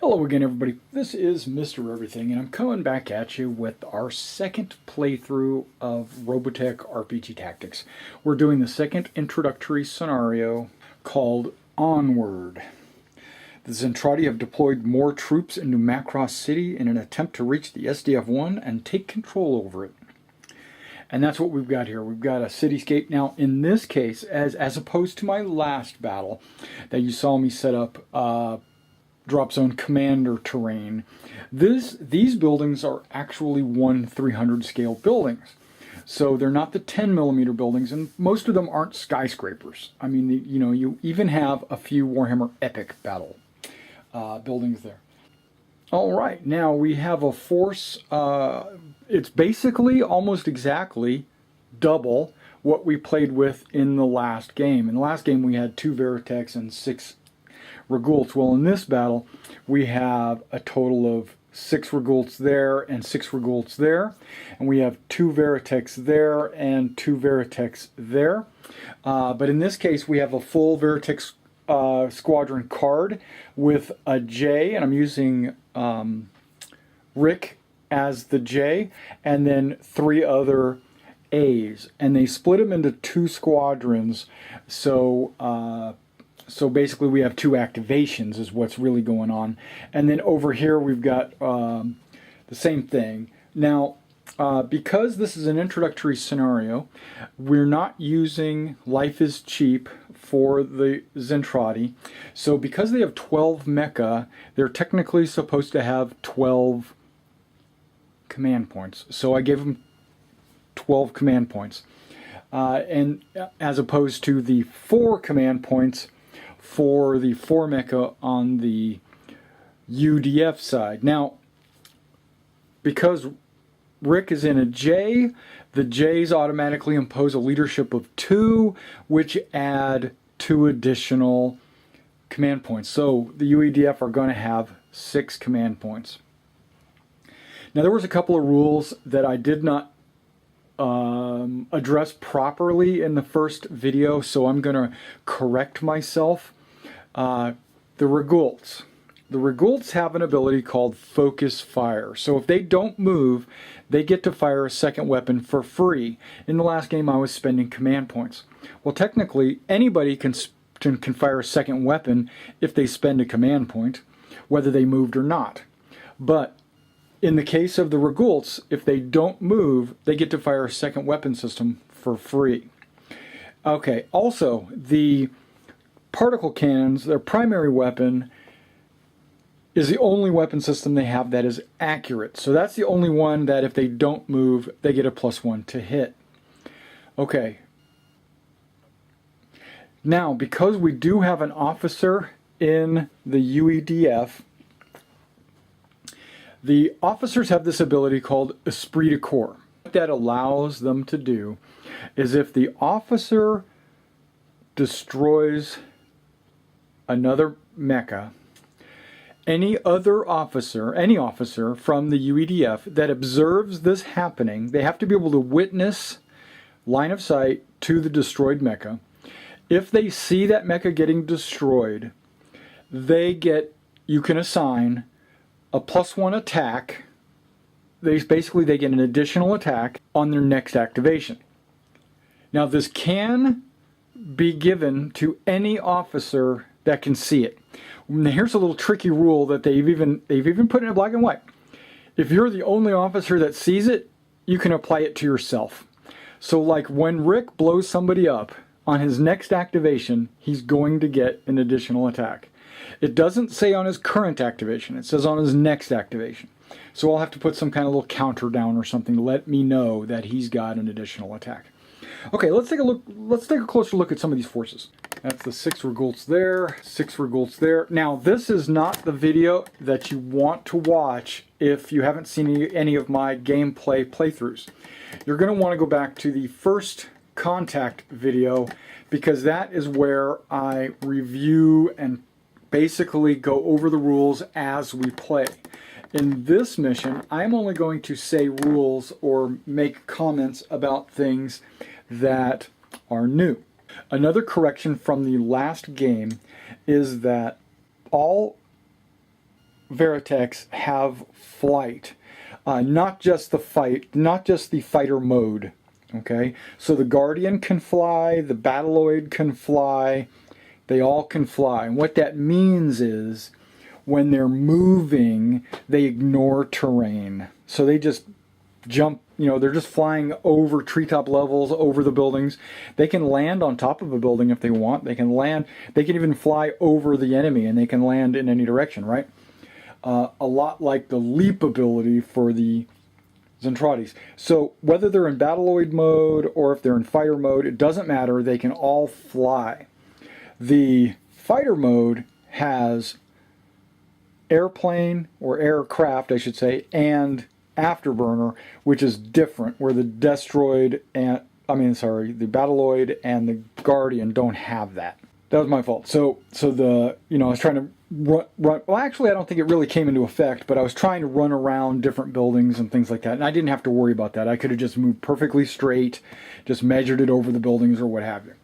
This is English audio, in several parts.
Hello again, everybody. This is Mr. Everything, and I'm coming back at you with our second playthrough of Robotech RPG Tactics. We're doing the second introductory scenario called Onward. The Zentradi have deployed more troops into Macross City in an attempt to reach the SDF-1 and take control over it. And that's what we've got here. We've got a cityscape. Now, in this case, as opposed to my last battle that you saw me set up, drop zone commander terrain, these buildings are actually 1/300 scale buildings. So they're not the 10mm buildings, and most of them aren't skyscrapers. I mean, you even have a few Warhammer Epic battle buildings there. All right, now we have a force. It's basically almost exactly double what we played with in the last game. In the last game, we had 2 Veritechs and 6 Regults. Well, in this battle, we have a total of 6 Regults there and 6 Regults there. And we have 2 Veritechs there and 2 Veritechs there. But in this case, we have a full Veritech squadron card with a J, and I'm using Rick as the J, and then 3 other A's. And they split them into 2 squadrons, so basically we have 2 activations is what's really going on. And then over here we've got the same thing. Now, because this is an introductory scenario, we're not using Life is Cheap for the Zentradi. So because they have 12 mecha, they're technically supposed to have 12 command points. So I gave them 12 command points. And as opposed to the 4 command points for the 4 mecha on the UDF side. Now, because Rick is in a J, the J's automatically impose a leadership of 2, which add 2 additional command points. So the UEDF are going to have 6 command points. Now, there was a couple of rules that I did not address properly in the first video, so I'm going to correct myself. The Regults. The Regults have an ability called Focus Fire. So if they don't move, they get to fire a second weapon for free. In the last game, I was spending command points. Well, technically, anybody can fire a second weapon if they spend a command point, whether they moved or not. But in the case of the Regults, if they don't move, they get to fire a second weapon system for free. Okay, also, the particle cannons, their primary weapon, is the only weapon system they have that is accurate. So that's the only one that if they don't move, they get a +1 to hit. Okay. Now, because we do have an officer in the UEDF, the officers have this ability called Esprit de Corps. What that allows them to do is if the officer destroys another mecha, any officer from the UEDF that observes this happening, they have to be able to witness line of sight to the destroyed mecha. If they see that mecha getting destroyed, you can assign a +1 attack. They get an additional attack on their next activation. Now, this can be given to any officer that can see it. Now, here's a little tricky rule that they've even put in black and white. If you're the only officer that sees it, you can apply it to yourself. So like when Rick blows somebody up on his next activation, he's going to get an additional attack. It doesn't say on his current activation, it says on his next activation. So I'll have to put some kind of little counter down or something to let me know that he's got an additional attack. Okay, let's take a closer look at some of these forces. That's the 6 Regults there, 6 Regults there. Now, this is not the video that you want to watch if you haven't seen any of my gameplay playthroughs. You're going to want to go back to the first Contact video, because that is where I review and basically go over the rules as we play. In this mission, I'm only going to say rules or make comments about things that are new. Another correction from the last game is that all Veritechs have flight. Not just the fighter mode. Okay, so the Guardian can fly, the Battloid can fly, they all can fly. And what that means is when they're moving, they ignore terrain. So they just jump, they're just flying over treetop levels, over the buildings. They can land on top of a building if they want. They can land, they can even fly over the enemy, and they can land in any direction, right? A lot like the leap ability for the Zentratis. So whether they're in Battloid mode or if they're in fighter mode, it doesn't matter. They can all fly. The fighter mode has airplane, or aircraft I should say, and afterburner, which is different, where the Destroid and the Battloid and the Guardian don't have that. That was my fault. So the, I was trying to run, well, actually I don't think it really came into effect, but I was trying to run around different buildings and things like that, and I didn't have to worry about that. I could have just moved perfectly straight, just measured it over the buildings or what have you.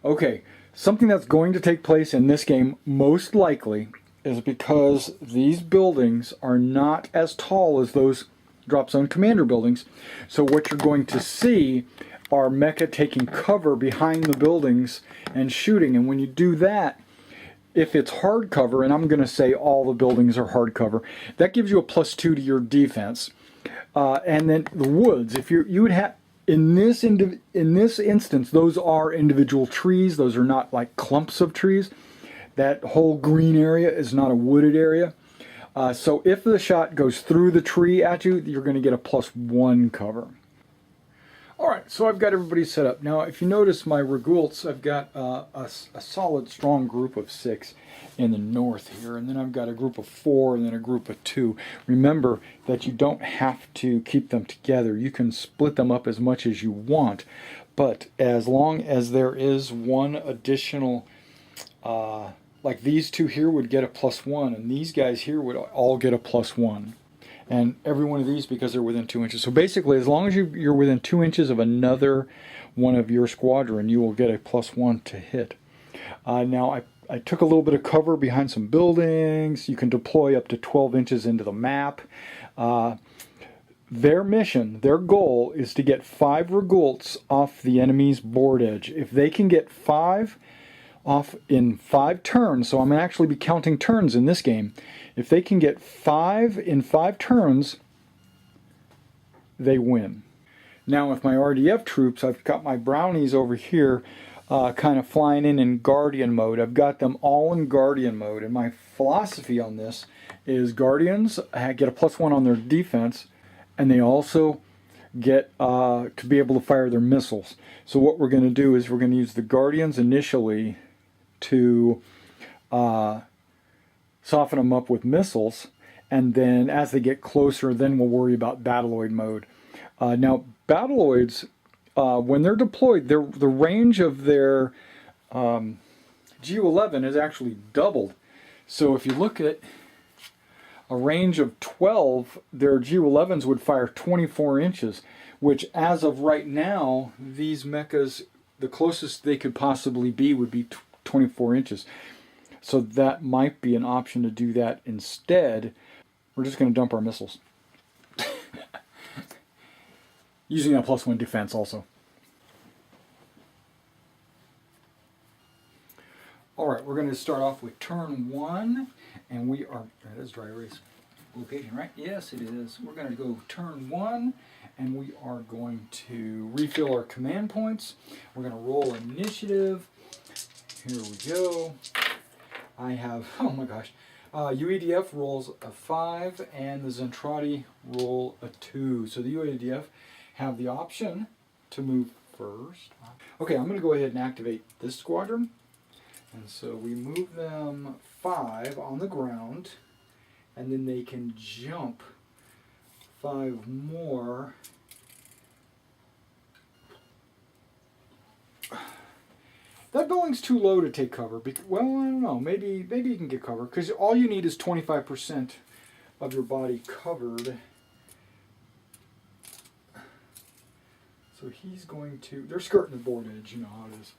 Okay, something that's going to take place in this game, most likely, is because these buildings are not as tall as those Drop Zone Commander buildings. So what you're going to see are mecha taking cover behind the buildings and shooting. And when you do that, if it's hardcover, and I'm going to say all the buildings are hardcover, that gives you a +2 to your defense. And then the woods, if you would have in this instance, those are individual trees. Those are not like clumps of trees. That whole green area is not a wooded area. So if the shot goes through the tree at you, you're going to get a +1 cover. Alright, so I've got everybody set up. Now, if you notice my Regults, I've got a solid, strong group of 6 in the north here, and then I've got a group of 4 and then a group of 2. Remember that you don't have to keep them together. You can split them up as much as you want, but as long as there is one additional, like these 2 here would get a +1, and these guys here would all get a +1. And every one of these, because they're within 2 inches. So basically, as long as you're within 2 inches of another one of your squadron, you will get a +1 to hit. Now, I took a little bit of cover behind some buildings. You can deploy up to 12 inches into the map. Their mission, their goal, is to get 5 Regults off the enemy's board edge. If they can get 5 off in 5 turns, so I'm going to actually be counting turns in this game. If they can get 5 in 5 turns, they win. Now with my RDF troops, I've got my brownies over here kind of flying in Guardian mode. I've got them all in Guardian mode, and my philosophy on this is Guardians get a +1 on their defense, and they also get to be able to fire their missiles. So what we're going to do is we're going to use the Guardians initially to soften them up with missiles, and then as they get closer, then we'll worry about Battloid mode. Now, Battloids, when they're deployed, the range of their GU-11 is actually doubled. So if you look at a range of 12, their GU-11s would fire 24 inches, which as of right now, these mechas, the closest they could possibly be would be 24 inches. So that might be an option to do that instead. We're just going to dump our missiles. Using that +1 defense also. Alright, we're going to start off with turn 1. And we are, that is dry erase location, right? Yes, it is. We're going to go turn 1. And we are going to refill our command points. We're going to roll initiative. Here we go. I have, oh my gosh, UADF rolls a 5 and the Zentradi roll a 2. So the UADF have the option to move first. Okay, I'm going to go ahead and activate this squadron. And so we move them 5 on the ground, and then they can jump 5 more. That building's too low to take cover. Well, I don't know. Maybe you can get cover, because all you need is 25% of your body covered. So he's going to... They're skirting the board edge. You know how it is.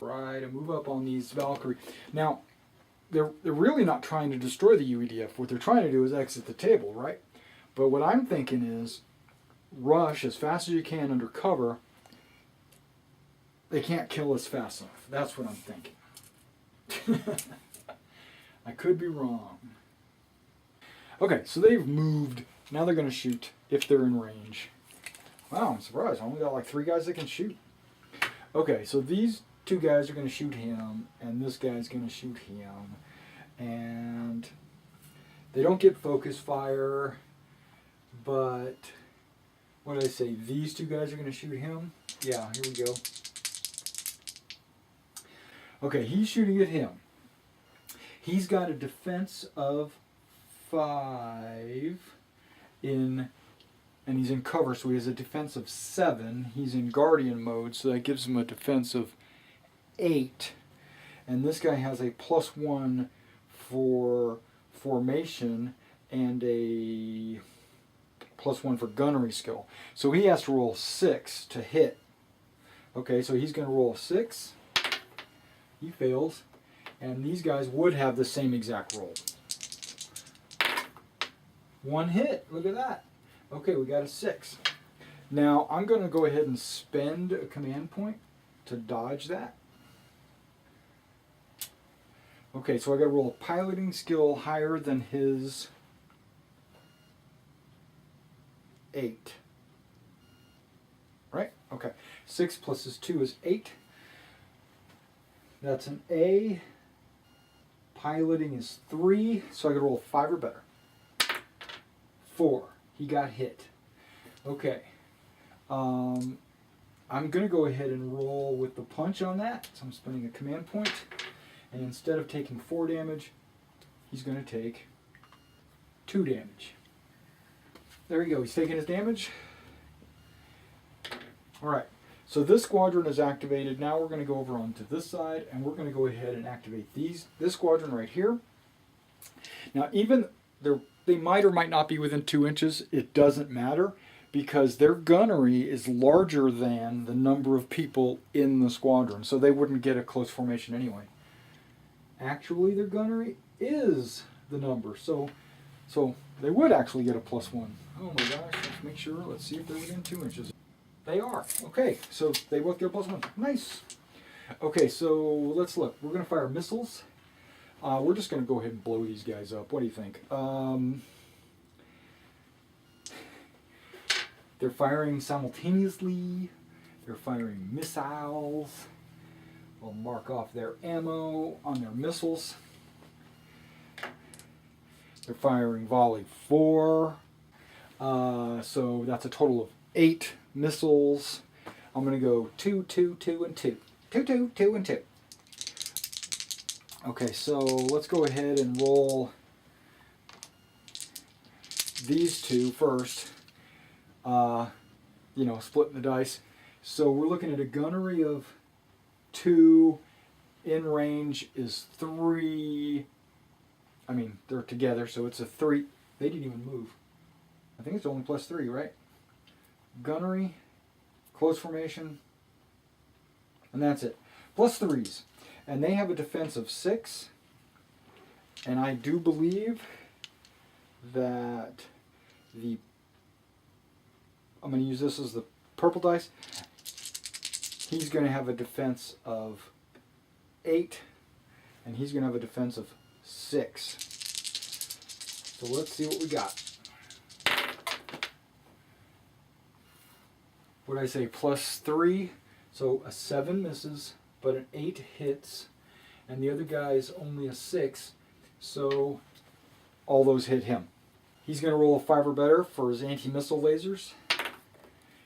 Right, and move up on these Valkyrie. Now, they're really not trying to destroy the UEDF. What they're trying to do is exit the table, right? But what I'm thinking is rush as fast as you can under cover. They can't kill us fast enough. That's what I'm thinking. I could be wrong. Okay, so they've moved. Now they're going to shoot if they're in range. Wow, I'm surprised. I only got like 3 guys that can shoot. Okay, so these 2 guys are going to shoot him, and this guy's going to shoot him. And they don't get focus fire, but what did I say? These 2 guys are going to shoot him. Yeah, here we go. Okay, he's shooting at him. He's got a defense of 5 and he's in cover, so he has a defense of 7. He's in guardian mode, so that gives him a defense of 8. And this guy has a +1 for formation and a +1 for gunnery skill. So he has to roll 6 to hit. Okay, so he's going to roll 6. He fails. And these guys would have the same exact roll. 1 hit. Look at that. Okay, we got a 6. Now, I'm going to go ahead and spend a command point to dodge that. Okay, so I got to roll a piloting skill higher than his 8. Right? Okay. 6 plus his 2 is 8. That's an A. Piloting is 3, so I got to roll 5 or better. 4. He got hit. Okay. I'm going to go ahead and roll with the punch on that. So I'm spending a command point. And instead of taking 4 damage, he's going to take 2 damage. There we go. He's taking his damage. Alright. So this squadron is activated. Now we're going to go over onto this side, and we're going to go ahead and activate this squadron right here. Now, even they might or might not be within 2 inches. It doesn't matter because their gunnery is larger than the number of people in the squadron, so they wouldn't get a close formation anyway. Actually, their gunnery is the number, so they would actually get a +1. Oh my gosh! Let's make sure. Let's see if they're within 2 inches. They are. Okay, so they both get a +1. Nice. Okay, so let's look. We're going to fire missiles. We're just going to go ahead and blow these guys up. What do you think? They're firing simultaneously. They're firing missiles. We'll mark off their ammo on their missiles. They're firing volley 4. So that's a total of 8 missiles. I'm going to go 2, 2, 2, and 2. 2, 2, 2, and 2. Okay, so let's go ahead and roll these 2 first. Splitting the dice. So we're looking at a gunnery of 2. In range is 3. I mean, they're together, so it's a 3. They didn't even move. I think it's only +3, right? Gunnery, close formation, and that's it. +3s. And they have a defense of 6. And I do believe that I'm going to use this as the purple dice. He's going to have a defense of 8. And he's going to have a defense of 6. So let's see what we got. What did I say? +3. So a 7 misses, but an 8 hits. And the other guy's only a 6. So all those hit him. He's going to roll a 5 or better for his anti-missile lasers.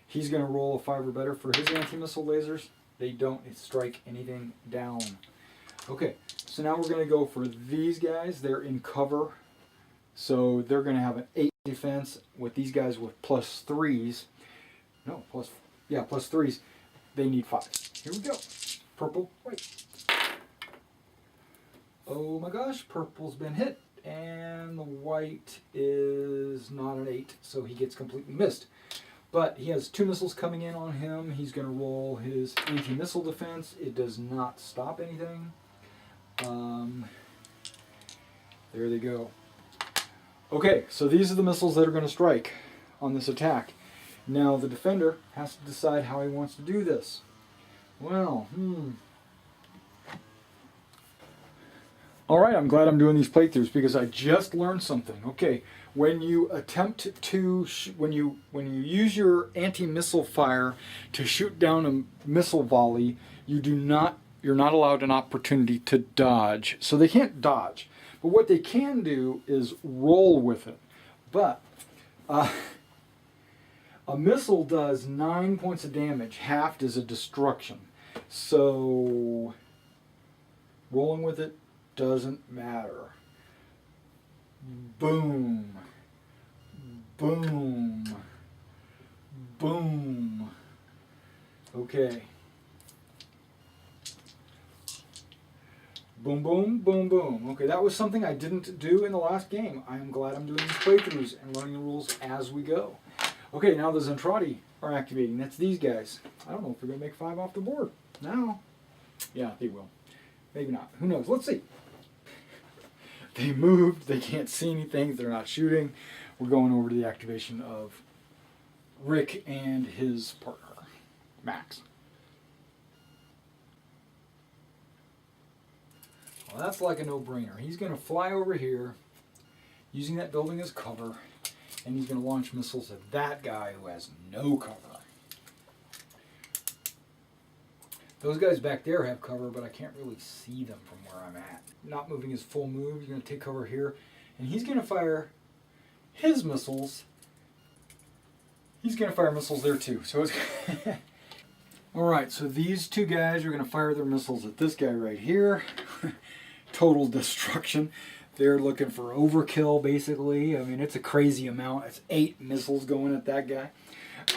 He's going to roll a 5 or better for his anti-missile lasers. They don't strike anything down. Okay, so now we're going to go for these guys. They're in cover. So they're going to have an 8 defense with these guys with +3s. No, +3s. They need 5. Here we go. Purple, white. Oh my gosh, purple's been hit. And the white is not an 8, so he gets completely missed. But he has 2 missiles coming in on him. He's going to roll his anti-missile defense. It does not stop anything. There they go. Okay, so these are the missiles that are going to strike on this attack. Now the defender has to decide how he wants to do this. Well, Alright, I'm glad I'm doing these playthroughs because I just learned something. Okay, when you attempt to, when you use your anti-missile fire to shoot down a missile volley, you're not allowed an opportunity to dodge. So they can't dodge. But what they can do is roll with it. But a missile does 9 points of damage. Halved is a destruction. So rolling with it doesn't matter. Boom. Boom. Boom. Okay. Boom, boom, boom, boom. Okay, that was something I didn't do in the last game. I'm glad I'm doing these playthroughs and learning the rules as we go. Okay, now the Zentradi are activating. That's these guys. I don't know if they're going to make 5 off the board. Now, yeah, they will. Maybe not. Who knows? Let's see. They moved. They can't see anything. They're not shooting. We're going over to the activation of Rick and his partner, Max. Well, that's like a no-brainer. He's going to fly over here, using that building as cover, and he's going to launch missiles at that guy who has no cover. Those guys back there have cover, but I can't really see them from where I'm at. Not moving his full move, he's going to take cover here, and he's going to fire his missiles. He's going to fire missiles there too. So it's Alright, so these two guys are going to fire their missiles at this guy right here. Total destruction. They're looking for overkill, basically. I mean, it's a crazy amount. It's 8 missiles going at that guy.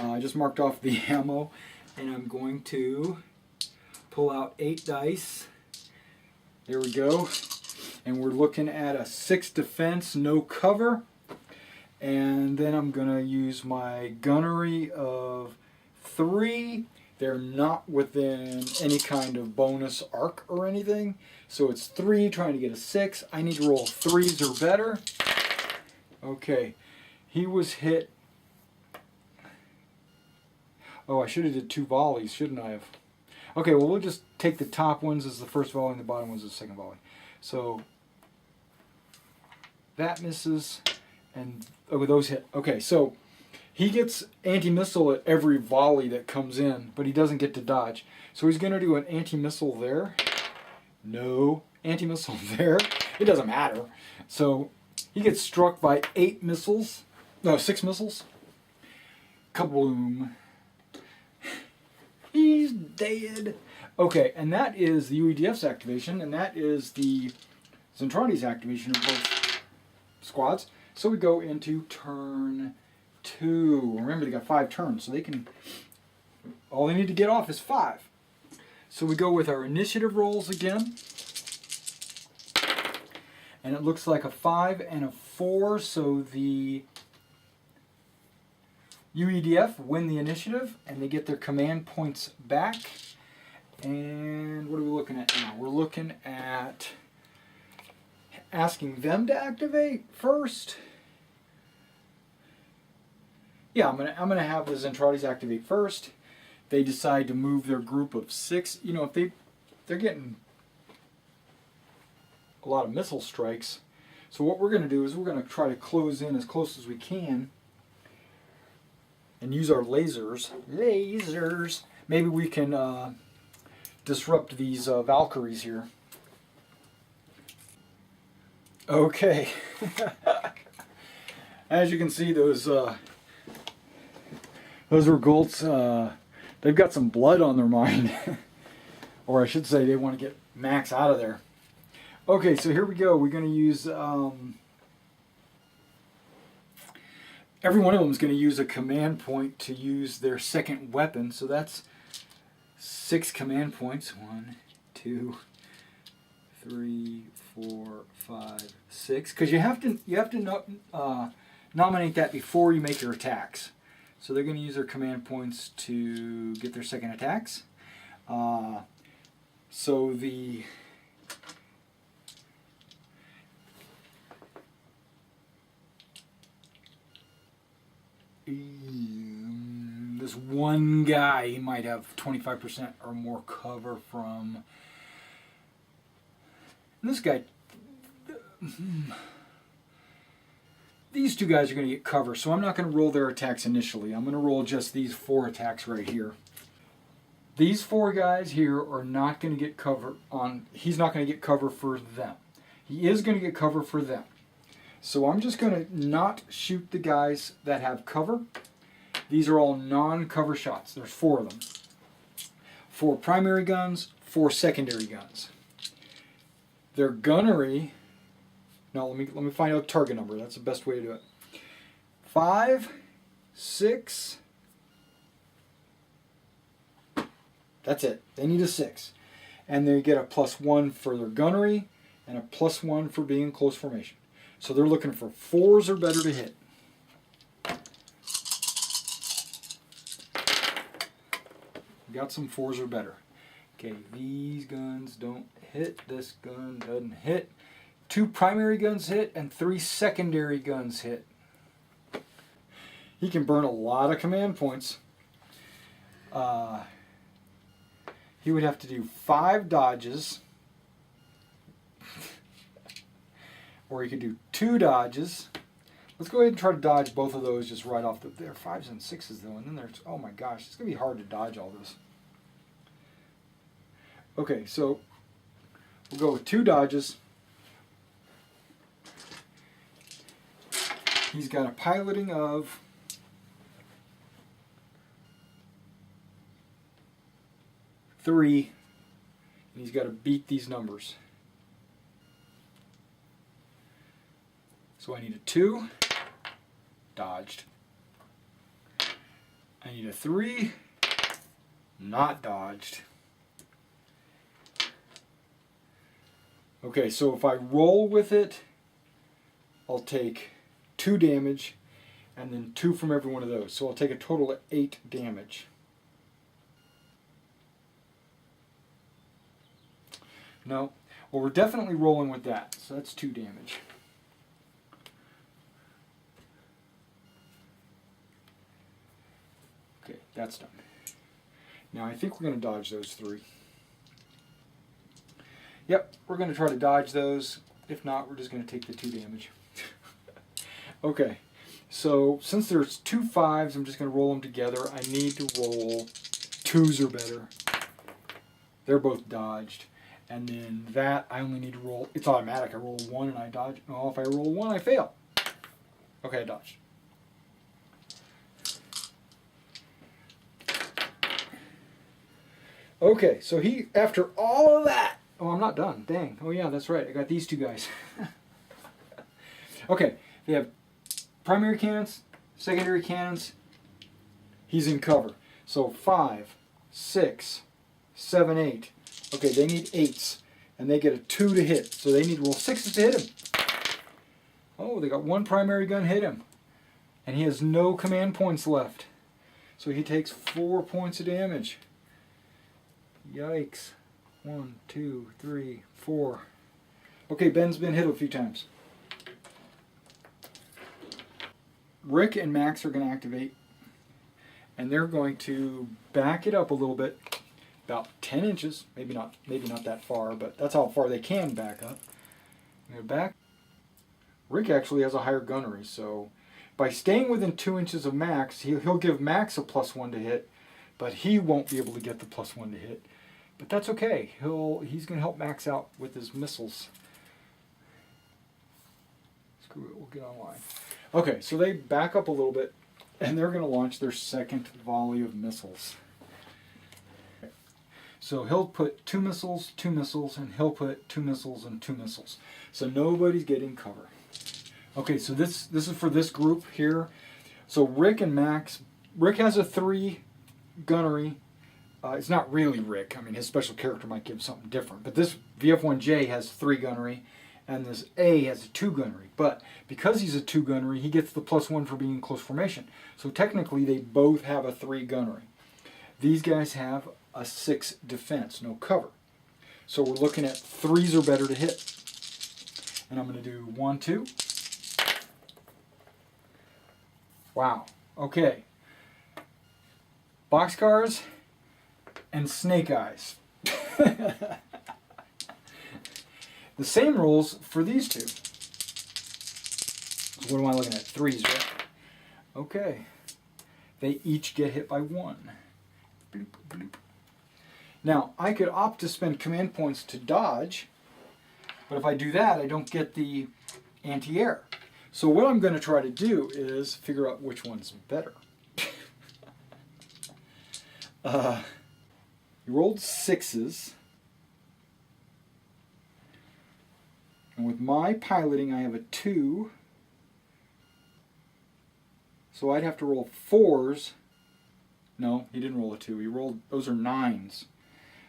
I just marked off the ammo, and I'm going to pull out 8 dice. There we go. And we're looking at a 6 defense, no cover. And then I'm going to use my gunnery of 3. They're not within any kind of bonus arc or anything. So it's 3 trying to get a 6. I need to roll 3s or better. Okay. He was hit. Oh, I should have did 2 volleys, shouldn't I have? Okay, well, we'll just take the top ones as the first volley and the bottom ones as the second volley. So that misses, and oh, those hit. Okay, so he gets anti-missile at every volley that comes in, but he doesn't get to dodge. So he's going to do an anti-missile there. No. Anti-missile there. It doesn't matter. So he gets struck by 8 missiles. No, 6 missiles. Kaboom. He's dead. Okay, and that is the UEDF's activation, and that is the Zentradi's activation of both squads. So we go into turn 2. Remember, they got 5 turns, so they can... all they need to get off is 5. So we go with our initiative rolls again. And it looks like a 5 and a 4, so the UEDF win the initiative, and they get their command points back. And what are we looking at now? We're looking at asking them to activate first. Yeah, I'm gonna have the Zentradi's activate first. They decide to move their group of 6. You know, if they're getting a lot of missile strikes. So what we're going to do is we're going to try to close in as close as we can and use our lasers. Lasers. Maybe we can disrupt these Valkyries here. Okay. As you can see, those were Golts. They've got some blood on their mind. Or I should say they want to get Max out of there. Okay, so here we go. We're going to use... every one of them is going to use a command point to use their second weapon. So that's 6 command points. 1, 2, 3, 4, 5, 6. Because you have to nominate that before you make your attacks. So they're going to use their command points to get their second attacks. So the This one guy, he might have 25% or more cover from. And this guy, these two guys are going to get cover, so I'm not going to roll their attacks initially. I'm going to roll just these 4 attacks right here. These 4 guys here are not going to get cover on. He's not going to get cover for them. He is going to get cover for them. So I'm just going to not shoot the guys that have cover. These are all non-cover shots. There's 4 of them. 4 primary guns, 4 secondary guns. Their gunnery. Now let me find out the target number. That's the best way to do it. 5, 6. That's it. They need a 6. And they get a +1 for their gunnery and a +1 for being in close formation. So they're looking for 4s or better to hit. Got some 4s or better. Okay, these guns don't hit. This gun doesn't hit. 2 primary guns hit and 3 secondary guns hit. He can burn a lot of command points. He would have to do 5 dodges. Or he could do 2 dodges. Let's go ahead and try to dodge both of those just right off the... There are 5s and 6s though, and then there's... Oh my gosh, it's going to be hard to dodge all this. Okay, so we'll go with 2 dodges. He's got a piloting of 3, and he's got to beat these numbers. So I need a 2, dodged. I need a 3, not dodged. Okay, so if I roll with it, I'll take 2 damage and then 2 from every one of those. So I'll take a total of 8 damage. No. Well, we're definitely rolling with that. So that's 2 damage. Okay, that's done. Now I think we're going to dodge those 3. Yep, we're going to try to dodge those. If not, we're just going to take the 2 damage. Okay, so since there's 2 5s, I'm just going to roll them together. I need to roll 2s or better. They're both dodged. And then that, I only need to roll, it's automatic. I roll 1 and I dodge. Oh, if I roll 1, I fail. Okay, I dodged. Okay, so he, after all of that, oh, I'm not done. Dang. Oh, yeah, that's right. I got these 2 guys. Okay, they have primary cannons, secondary cannons. He's in cover. So 5, 6, 7, 8. Okay, they need 8s, and they get a 2 to hit. So they need to roll 6s to hit him. Oh, they got 1 primary gun hit him. And he has no command points left. So he takes 4 points of damage. Yikes. 1, 2, 3, 4. Okay, Ben's been hit a few times. Rick and Max are going to activate, and they're going to back it up a little bit, about 10 inches, maybe not that far, but that's how far they can back up. They're back. Rick actually has a higher gunnery, so by staying within 2 inches of Max, he'll give Max a +1 to hit, but he won't be able to get the +1 to hit. But that's okay. He's going to help Max out with his missiles. Screw it, we'll get online. Okay, so they back up a little bit, and they're going to launch their second volley of missiles. So he'll put 2 missiles, 2 missiles, and he'll put 2 missiles and 2 missiles. So nobody's getting cover. Okay, so this is for this group here. So Rick and Max, Rick has a 3 gunnery. It's not really Rick. I mean, his special character might give something different. But this VF1J has 3 gunnery, and this A has a 2 gunnery. But because he's a 2 gunnery, he gets the +1 for being in close formation. So technically, they both have a 3 gunnery. These guys have a 6 defense, no cover. So we're looking at 3s or better to hit. And I'm going to do 1, 2. Wow. Okay. Boxcars and snake eyes. The same rules for these two. So what am I looking at? Threes, right? Okay. They each get hit by 1. Bloop, bloop. Now, I could opt to spend command points to dodge, but if I do that, I don't get the anti-air. So what I'm going to try to do is figure out which one's better. You rolled 6s. And with my piloting, I have a 2. So I'd have to roll 4s. No, he didn't roll a 2. He rolled, those are 9s.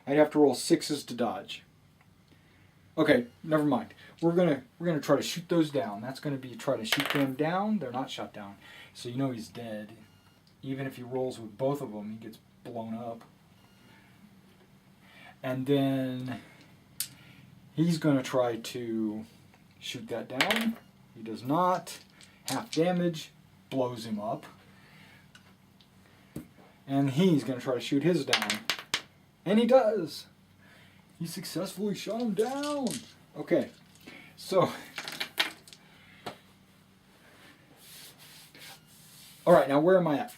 I'd have to roll 6s to dodge. Okay, never mind. We're gonna try to shoot those down. That's gonna be try to shoot them down. They're not shot down, so you know he's dead. Even if he rolls with both of them, he gets blown up. And then he's gonna try to shoot that down. He does not. Half damage, blows him up. And he's gonna try to shoot his down. And he does. He successfully shot him down. Okay, so. All right, now where am I at?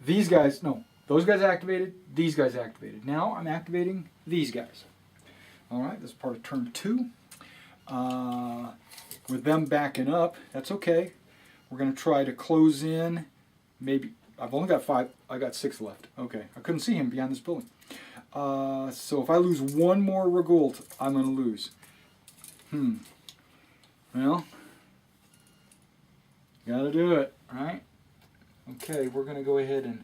These guys, no, those guys activated, these guys activated. Now I'm activating these guys. All right, this is part of turn 2. With them backing up, that's okay. We're gonna try to close in, maybe, I've only got 5, I got 6 left. Okay, I couldn't see him behind this building. So if I lose one more Regult, I'm going to lose. Well, gotta do it, right? Okay, we're going to go ahead and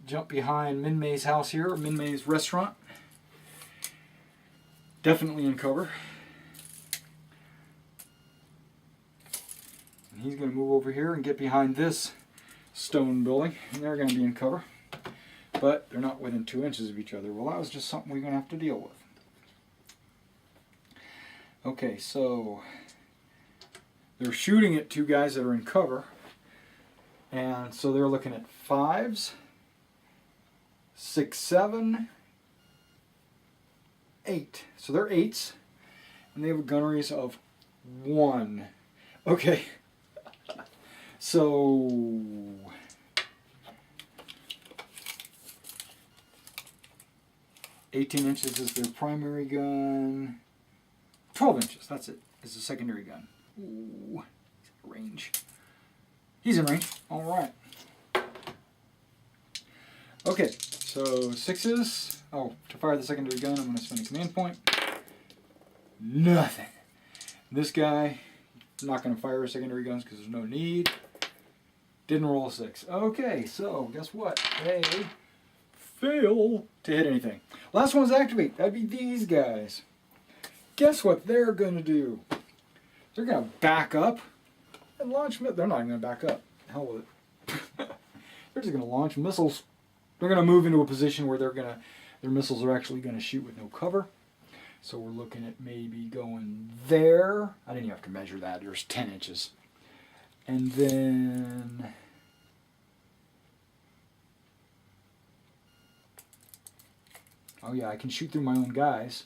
jump behind Min May's house here, Min May's restaurant. Definitely in cover. And he's going to move over here and get behind this stone building, and they're going to be in cover. But they're not within 2 inches of each other. Well, that was just something we're going to have to deal with. Okay, so they're shooting at 2 guys that are in cover. And so they're looking at 5s, 6, 7, 8. So they're 8s. And they have gunneries of 1. Okay. So 18 inches is their primary gun. 12 inches, that's it, is the secondary gun. Ooh, he's in range. He's in range, all right. Okay, so 6s. Oh, to fire the secondary gun, I'm going to spend a command point. Nothing. This guy, not going to fire secondary guns because there's no need. Didn't roll a 6. Okay, so guess what? They fail to hit anything. Last one's activate. That'd be these guys. Guess what they're going to do? They're going to back up and launch. They're not even going to back up. Hell with it. They're just going to launch missiles. They're going to move into a position where their missiles are actually going to shoot with no cover. So we're looking at maybe going there. I didn't even have to measure that. There's 10 inches. And then oh yeah, I can shoot through my own guys.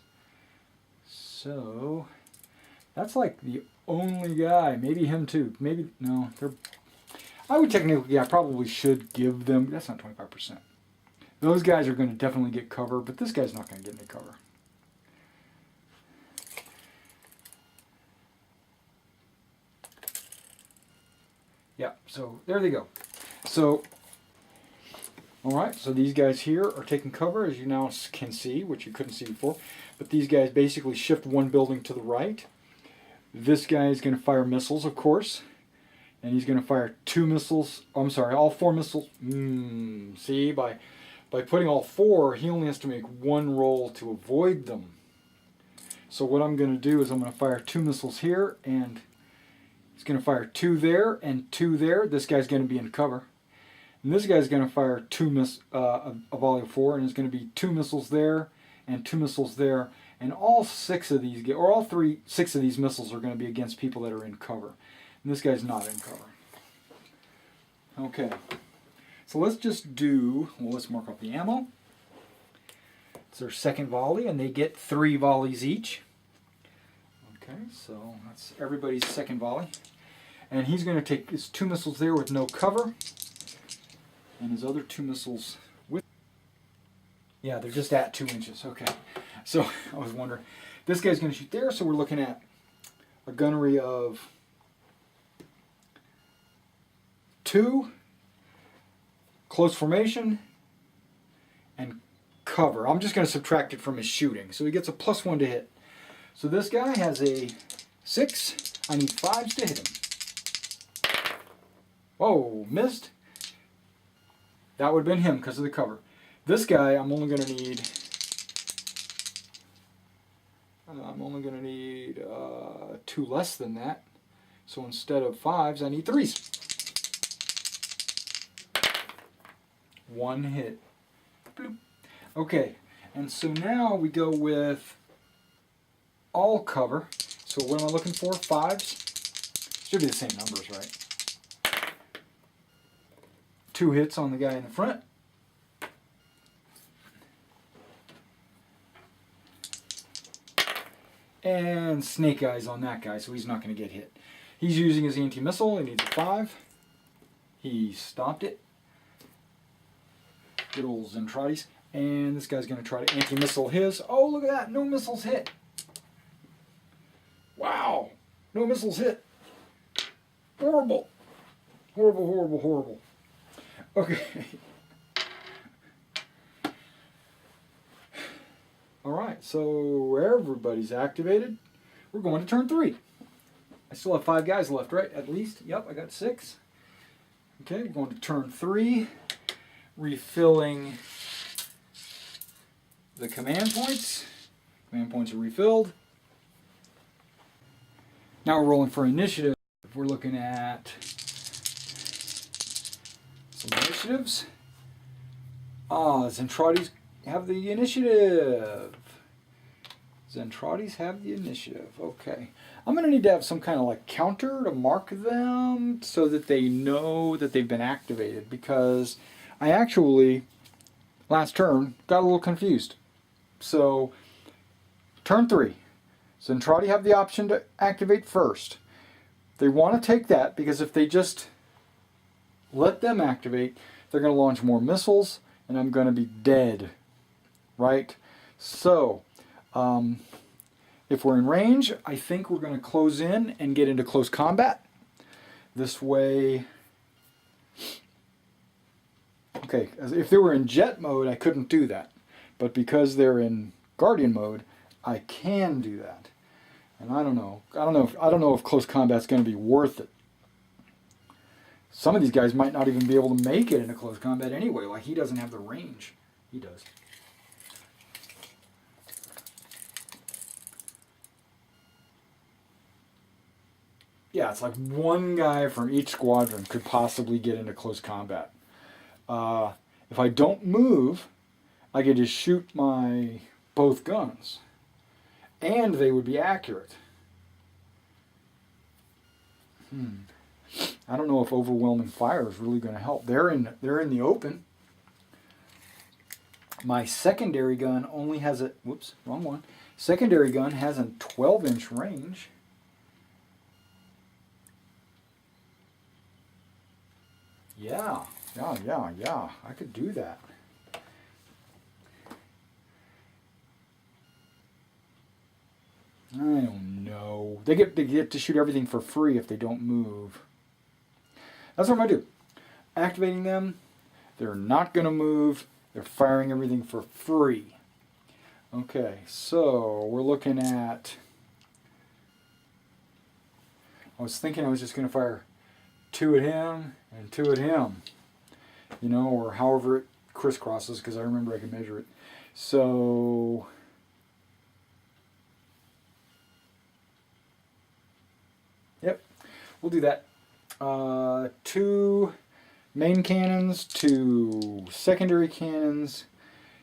So that's like the only guy. Maybe him too. Maybe, no. I would technically, yeah, I probably should give them, that's not 25%. Those guys are going to definitely get cover, but this guy's not going to get any cover. Yeah, so there they go. So, alright, so these guys here are taking cover, as you now can see, which you couldn't see before. But these guys basically shift one building to the right. This guy is going to fire missiles, of course. And he's going to fire 2 missiles. Oh, I'm sorry, all 4 missiles. See, by putting all 4, he only has to make 1 roll to avoid them. So what I'm going to do is I'm going to fire 2 missiles here, and he's going to fire 2 there and 2 there. This guy's going to be in cover. And this guy's going to fire a volley of 4, and there's going to be 2 missiles there and 2 missiles there. And all 6 of these, or all 6 of these missiles are going to be against people that are in cover. And this guy's not in cover. Okay, so let's just do, well, let's mark off the ammo. It's their second volley, and they get 3 volleys each. Okay, so that's everybody's second volley. And he's going to take his 2 missiles there with no cover, and his other 2 missiles with, yeah, they're just at 2 inches. Okay, so I was wondering, this guy's going to shoot there, so we're looking at a gunnery of 2, close formation, and cover. I'm just going to subtract it from his shooting. So he gets a +1 to hit. So this guy has a 6. I need 5s to hit him. Whoa, missed. That would have been him because of the cover. This guy, I'm only going to need 2 less than that. So instead of 5s, I need 3s. 1 hit. Boop. Okay, and so now we go with all cover. So what am I looking for? 5s? Should be the same numbers, right? 2 hits on the guy in the front. And snake eyes on that guy, so he's not going to get hit. He's using his anti-missile. He needs a 5. He stopped it. Good old Zentradi's. And this guy's going to try to anti-missile his. Oh, look at that. No missiles hit. Wow. No missiles hit. Horrible. Horrible, horrible, horrible. Okay. Alright, so everybody's activated. We're going to turn 3. I still have 5 guys left, right? At least. Yep, I got 6. Okay, we're going to turn 3. Refilling the command points. Command points are refilled. Now we're rolling for initiative. We're looking at some initiatives. Zentradi's have the initiative. Zentradi's have the initiative. Okay. I'm going to need to have some kind of like counter to mark them so that they know that they've been activated, because I actually, last turn, got a little confused. So, turn 3. Zentradi have the option to activate first. They want to take that, because if they just let them activate, they're going to launch more missiles, and I'm going to be dead. Right? So, if we're in range, I think we're going to close in and get into close combat. This way... Okay, if they were in jet mode, I couldn't do that. But because they're in guardian mode, I can do that. And I don't know. I don't know if close combat's going to be worth it. Some of these guys might not even be able to make it into close combat anyway. Like, he doesn't have the range. He does. Yeah, it's like one guy from each squadron could possibly get into close combat. If I don't move, I could just shoot my both guns, and they would be accurate. I don't know if overwhelming fire is really going to help. They're in the open. My secondary gun only has a, whoops, wrong one. Secondary gun has a 12-inch range. Yeah, I could do that. I don't know. They get to shoot everything for free if they don't move. That's what I'm going to do. Activating them. They're not going to move. They're firing everything for free. Okay, so we're looking at... I was thinking I was just going to fire 2 at him and 2 at him. You know, or however it crisscrosses, because I remember I can measure it. So... Yep, we'll do that. 2 main cannons, 2 secondary cannons.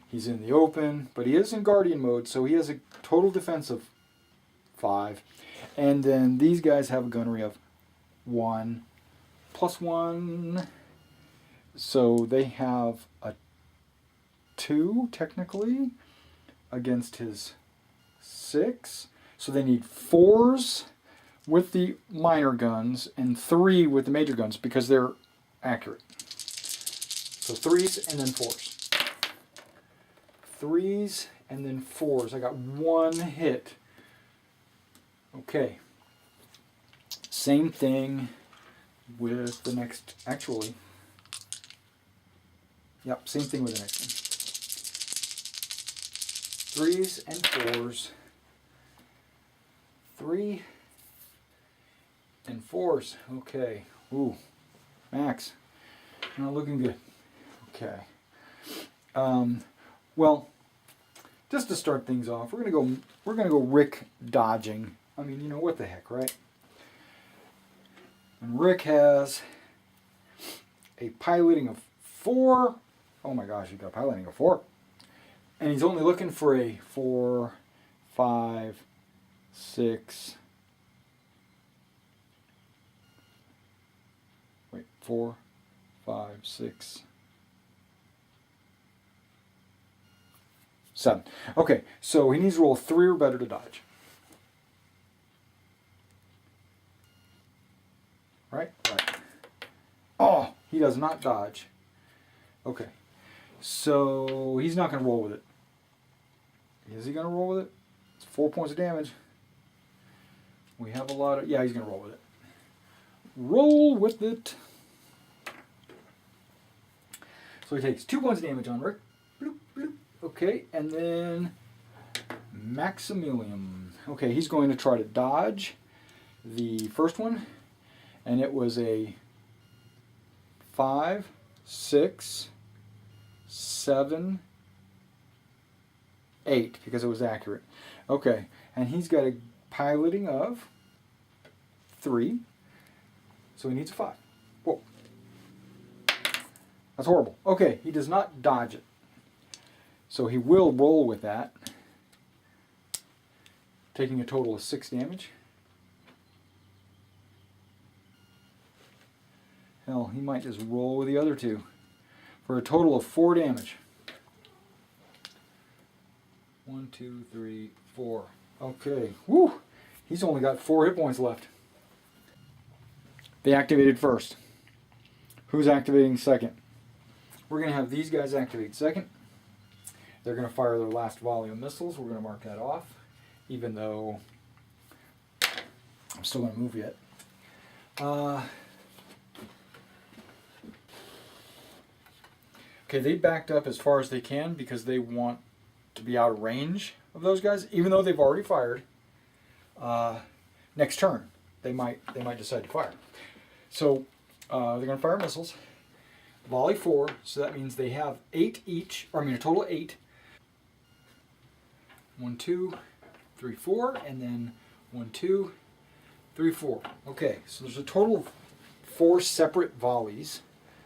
He's in the open, but he is in guardian mode, so he has a total defense of 5. And then these guys have a gunnery of 1 + 1. So they have a 2 technically against his 6. So they need 4s with the minor guns and 3 with the major guns because they're accurate. So 3s and then 4s. 3s and then 4s. I got 1 hit. Okay. Same thing with the next, actually. Yep, same thing with the next one. 3s and 4s. 3 and 4s. Okay. Ooh, Max, not looking good. Okay. Well, just to start things off, we're gonna go Rick dodging. I mean, you know what the heck, right? And Rick has a piloting of 4. Oh my gosh, he got a piloting of 4. And he's only looking for a 4, 5, 6. Wait, 4, 5, 6, 7. Okay, so he needs to roll 3 or better to dodge. Right? Right. Oh, he does not dodge. Okay. So he's not going to roll with it. Is he going to roll with it? It's 4 points of damage. We have a lot of... Yeah, he's going to roll with it. Roll with it. So he takes 2 points of damage on Rick. Bloop, bloop. Okay, and then Maximilian. Okay, he's going to try to dodge the first one. And it was a 5, 6, 7, 8 because it was accurate. Okay, and he's got a piloting of 3, so he needs a 5. Whoa. That's horrible. Okay, he does not dodge it. So he will roll with that, taking a total of 6 damage. Hell, he might just roll with the other 2 for a total of 4 damage. 1, 2, 3, 4. Okay. Woo! He's only got 4 hit points left. They activated first. Who's activating second? We're going to have these guys activate second. They're going to fire their last volley of missiles. We're going to mark that off, even though I'm still going to move yet. Okay, they backed up as far as they can because they want to be out of range of those guys, even though they've already fired. Next turn, they might decide to fire. So they're going to fire missiles. Volley 4, so that means they have 8 each, or I mean a total of 8. 1, 2, 3, 4, and then 1, 2, 3, 4. Okay, so there's a total of 4 separate volleys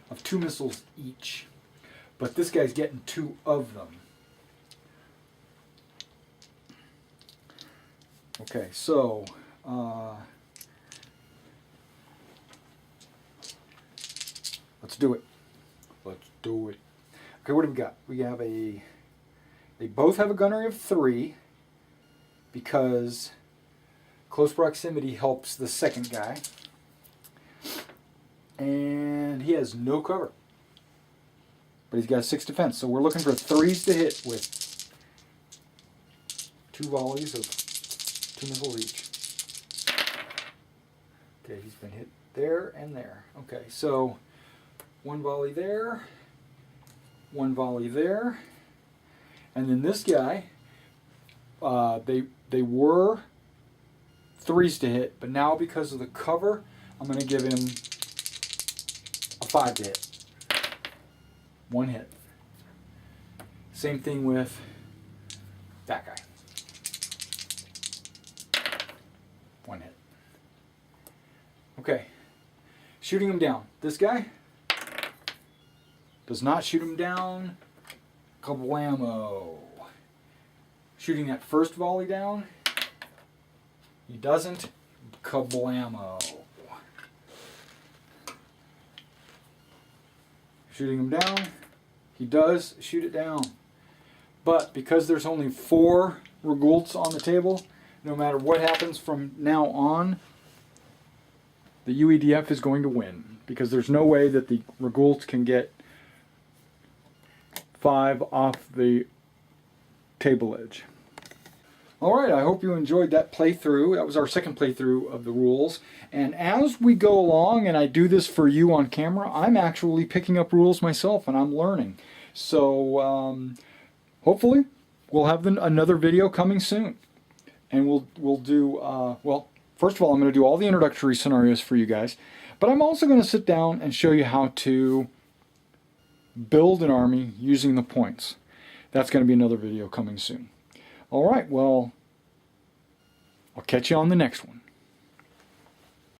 of 2 missiles each. But this guy's getting 2 of them. Okay, so let's do it. Let's do it. Okay, what do we got? We have they both have a gunnery of 3 because close proximity helps the second guy. And he has no cover. But he's got a 6 defense, so we're looking for 3s to hit with 2 volleys of 2 missiles each. Okay, he's been hit there and there. Okay, so 1 volley there, 1 volley there, and then this guy, they were 3s to hit, but now because of the cover, I'm going to give him a 5 to hit. 1 hit. Same thing with that guy. 1 hit. Okay. Shooting him down. This guy does not shoot him down. Kablamo. Shooting that first volley down. He doesn't. Kablamo. Shooting him down. He does shoot it down. But because there's only 4 Regults on the table, no matter what happens from now on, the UEDF is going to win. Because there's no way that the Regults can get 5 off the table edge. Alright, I hope you enjoyed that playthrough. That was our second playthrough of the rules. And as we go along, and I do this for you on camera, I'm actually picking up rules myself and I'm learning. So hopefully we'll have another video coming soon. And we'll do, well, first of all, I'm going to do all the introductory scenarios for you guys. But I'm also going to sit down and show you how to build an army using the points. That's going to be another video coming soon. Alright, well, I'll catch you on the next one.